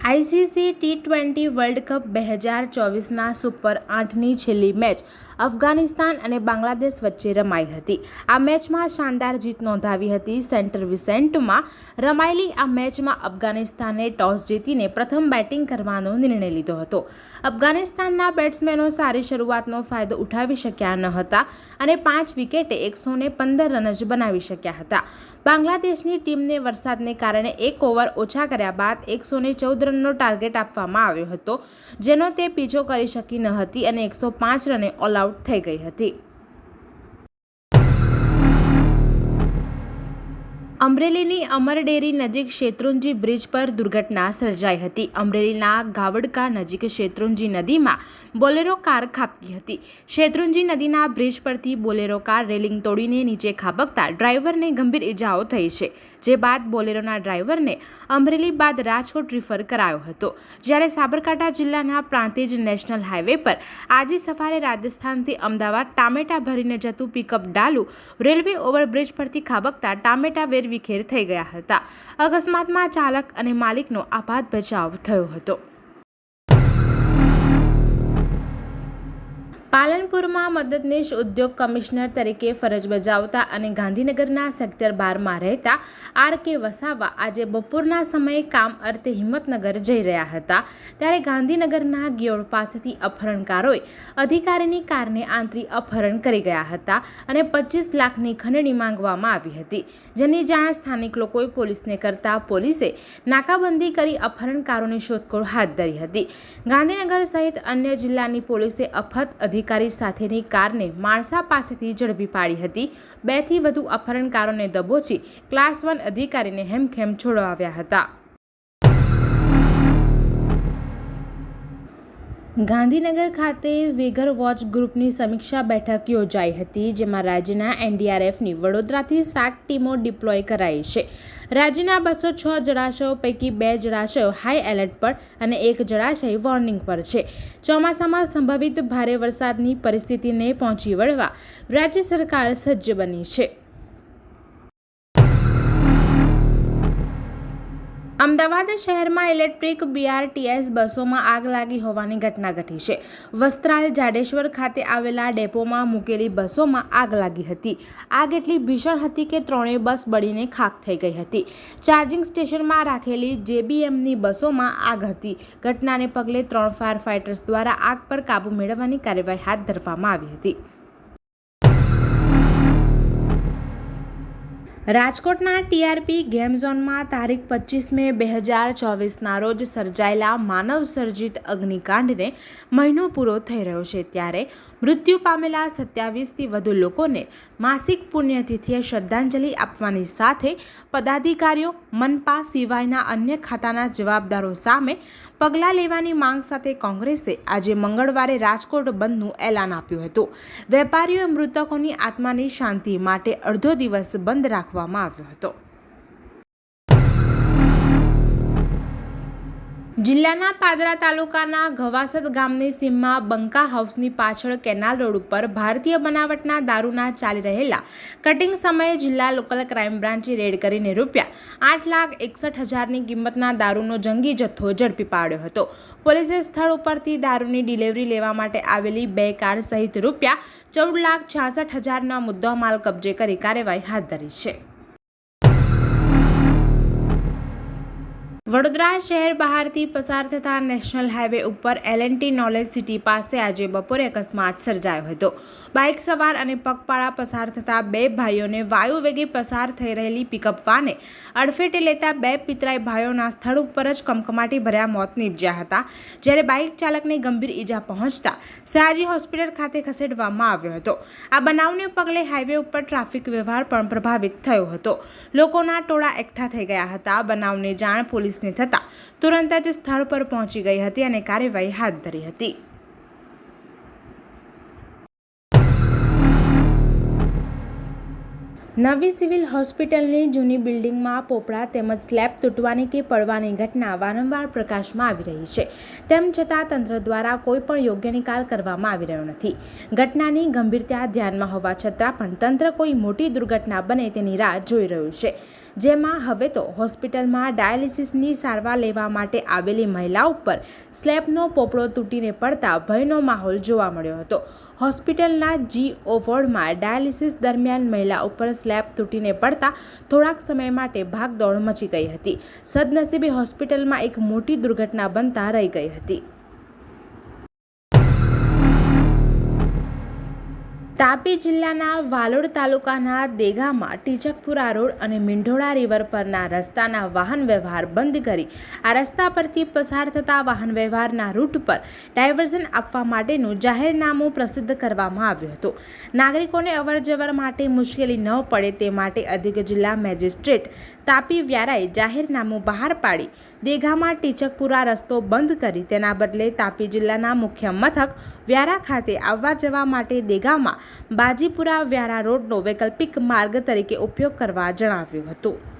ICC T20 world cup 2024ના super 8ની છેલ્લી મેચ અફઘાનિસ્તાન અને બાંગ્લાદેશ વચ્ચે રમાઈ હતી. આ મેચમાં શાનદાર જીત નોંધાવી હતી. સેન્ટ વિસેન્ટમાં રમાયેલી આ મેચમાં અફઘાનિસ્તાને ટોસ જીતીને પ્રથમ બેટિંગ કરવાનો નિર્ણય લીધો હતો. અફઘાનિસ્તાનના બેટ્સમેનો સારી શરૂઆતનો ફાયદો ઉઠાવી શક્યા ન હતા અને 5 વિકેટે 115 રન જ બનાવી શક્યા હતા. બાંગ્લાદેશની ટીમને વરસાદને કારણે 1 ઓવર ઓછા કર્યા બાદ 114 રનનો ટાર્ગેટ આપવામાં આવ્યો હતો, જેનો તે પીછો કરી શકી ન હતી અને 105 રને ઓલ આઉટ થઈ ગઈ હતી. અમરેલીની અમર ડેરી નજીક શેત્રુંજી બ્રિજ પર દુર્ઘટના સર્જાઈ હતી. અમરેલીના ગાવડકા નજીક શેત્રુંજી નદીમાં બોલેરો કાર ખાબકી હતી. શેત્રુંજી નદીના બ્રિજ પરથી બોલેરો કાર રેલિંગ તોડીને નીચે ખાબકતા ડ્રાઈવરને ગંભીર ઇજાઓ થઈ છે, જે બાદ બોલેરોના ડ્રાઈવરને અમરેલી બાદ રાજકોટ રિફર કરાયો હતો. જ્યારે સાબરકાંઠા જિલ્લાના પ્રાંતિજ નેશનલ હાઈવે પર આજે સવારે રાજસ્થાનથી અમદાવાદ ટામેટા ભરીને જતું પિકઅપ ડાલુ રેલવે ઓવરબ્રિજ પરથી ખાબકતા ટામેટા વેરવિખેર થઈ ગયા હતા. અકસ્માતમાં ચાલક અને માલિકનો આપાત બચાવ થયો હતો. પાલનપુરમાં મદદનીશ ઉદ્યોગ કમિશનર તરીકે ફરજ બજાવતા અને ગાંધીનગરના સેક્ટર 12માં રહેતા R.K. વસાવા આજે બપોરના સમયે કામ અર્થે હિંમતનગર જઈ રહ્યા હતા, ત્યારે ગાંધીનગરના ગિયોડ પાસેથી અપહરણકારોએ અધિકારીની કારને આંતરી અપહરણ કરી ગયા હતા અને 25 લાખની ખંડણી માંગવામાં આવી હતી, જેની જાણ સ્થાનિક લોકોએ પોલીસને કરતા પોલીસે નાકાબંધી કરી અપહરણકારોની શોધખોળ હાથ ધરી હતી. ગાંધીનગર સહિત અન્ય જિલ્લાની પોલીસે અફત અધિકારી સાથેની કારને માણસા પાસેથી ઝડપી પાડી હતી. 2 થી વધુ અપહરણકારોને દબોચી ક્લાસ 1 અધિકારીને હેમખેમ છોડાવ્યા હતા. ગાંધીનગર ખાતે વેગર વોચ ગ્રુપની સમીક્ષા બેઠક યોજાઈ હતી, જેમાં રાજ્યના NDRFની વડોદરાથી 7 ટીમો ડિપ્લોય કરાઈ છે. રાજ્યના 206 જળાશયો પૈકી 2 જળાશયો હાઈ એલર્ટ પર અને 1 જળાશય વોર્નિંગ પર છે. ચોમાસામાં સંભવિત ભારે વરસાદની પરિસ્થિતિને પહોંચી વળવા રાજ્ય સરકાર સજ્જ બની છે. અમદાવાદ શહેરમાં ઇલેક્ટ્રિક BRTS બસોમાં આગ લાગી હોવાની ઘટના ઘટી છે. વસ્ત્રાલ જાડેશ્વર ખાતે આવેલા ડેપોમાં મૂકેલી બસોમાં આગ લાગી હતી. આગ એટલી ભીષણ હતી કે 3 બસ બળીને ખાખ થઈ ગઈ હતી. ચાર્જિંગ સ્ટેશનમાં રાખેલી JBMની બસોમાં આગ હતી. ઘટનાને પગલે 3 ફાયર ફાઇટર્સ દ્વારા આગ પર કાબૂ મેળવવાની કાર્યવાહી હાથ ધરવામાં આવી હતી. રાજકોટના TRP ગેમ ઝોનમાં તારીખ 25 મે 2024ના રોજ સર્જાયેલા માનવ સર્જિત અગ્નિકાંડને મહિનો પૂરો થઈ રહ્યો છે, ત્યારે મૃત્યુ પામેલા 27થી વધુ લોકોને માસિક પુણ્યતિથિએ શ્રદ્ધાંજલિ આપવાની સાથે પદાધિકારીઓ, મનપા સિવાયના અન્ય ખાતાના જવાબદારો સામે પગલાં લેવાની માંગ સાથે કોંગ્રેસે આજે મંગળવારે રાજકોટ બંધનું એલાન આપ્યું હતું. વેપારીઓએ મૃતકોની આત્માની શાંતિ માટે અડધો દિવસ બંધ રાખવામાં આવ્યો હતો. જિલ્લાના પાદરા તાલુકાના ઘવાસદ ગામની સીમમાં બંકા હાઉસની પાછળ કેનાલ રોડ ઉપર ભારતીય બનાવટના દારૂના ચાલી રહેલા કટિંગ સમયે જિલ્લા લોકલ ક્રાઇમ બ્રાન્ચે રેડ કરીને ₹5,61,000ની કિંમતના દારૂનો જંગી જથ્થો ઝડપી પાડ્યો હતો. પોલીસે સ્થળ ઉપરથી દારૂની ડિલિવરી લેવા માટે આવેલી 2 કાર સહિત ₹14,66,000ના મુદ્દામાલ કબજે કરી કાર્યવાહી હાથ ધરી છે. વડોદરા શહેર બહારથી પસાર થતા નેશનલ હાઈવે ઉપર L&T નોલેજ સિટી પાસે આજે બપોરે અકસ્માત સર્જાયો હતો. બાઇક સવાર અને પગપાળા પસાર થતા 2 ભાઈઓને વાયુ વેગે પસાર થઈ રહેલી પિકઅપ વાને અડફેટે લેતા 2 પિતરાઈ ભાઈઓના સ્થળ ઉપર જ કમકમાટી ભર્યા મોત નીપજ્યા હતા, જ્યારે બાઇક ચાલકને ગંભીર ઈજા પહોંચતા સયાજી હોસ્પિટલ ખાતે ખસેડવામાં આવ્યો હતો. આ બનાવને પગલે હાઈવે ઉપર ટ્રાફિક વ્યવહાર પણ પ્રભાવિત થયો હતો. લોકોના ટોળા એકઠા થઈ ગયા હતા. બનાવની જાણ પોલીસને થતા તુરંત જ સ્થળ પર પહોંચી ગઈ હતી અને કાર્યવાહી હાથ ધરી હતી. નવી સિવિલ હોસ્પિટલની જૂની બિલ્ડિંગમાં પોપડા તેમજ સ્લેબ તૂટવાની કે પડવાની ઘટના વારંવાર પ્રકાશમાં આવી રહી છે. તેમ છતાં તંત્ર દ્વારા કોઈ પણ યોગ્ય નિકાલ કરવામાં આવી રહ્યો નથી. ઘટનાની ગંભીરતા ધ્યાનમાં હોવા છતાં પણ તંત્ર કોઈ મોટી દુર્ઘટના બને તેની રાહ જોઈ રહ્યું છે. જેમાં હવે તો હોસ્પિટલમાં ડાયાલિસિસની સારવાર લેવા માટે આવેલી મહિલા ઉપર સ્લેબનો પોપડો તૂટીને પડતા ભયનો માહોલ જોવા મળ્યો હતો. હોસ્પિટલના GO વોર્ડમાં ડાયાલિસિસ દરમિયાન મહિલા ઉપર સ્લેબ તૂટીને પડતા થોડાક સમય માટે ભાગદોડ મચી ગઈ હતી. સદનસીબે હોસ્પિટલમાં એક મોટી દુર્ઘટના બનતા રહી ગઈ હતી. તાપી જિલ્લાના વાલોડ તાલુકાના દેગામાં ટીચકપુરા રોડ અને મીંઢોળા રિવર પરના રસ્તાના વાહન વ્યવહાર બંધ કરી આ રસ્તા પરથી પસાર થતા વાહન વ્યવહારના રૂટ પર ડાયવર્ઝન આપવા માટેનું જાહેરનામું પ્રસિદ્ધ કરવામાં આવ્યું હતું. નાગરિકોને અવરજવર માટે મુશ્કેલી ન પડે તે માટે અધિક જિલ્લા મેજિસ્ટ્રેટ તાપી વ્યારાએ જાહેરનામું બહાર પાડી દેગામાં ટીચકપુરા રસ્તો બંધ કરી તેના બદલે તાપી જિલ્લાના મુખ્ય મથક વ્યારા ખાતે આવવા જવા માટે દેગામાં બાજીપુરા વ્યારા રોડનો વૈકલ્પિક માર્ગ તરીકે ઉપયોગ કરવા જણાવ્યું હતું.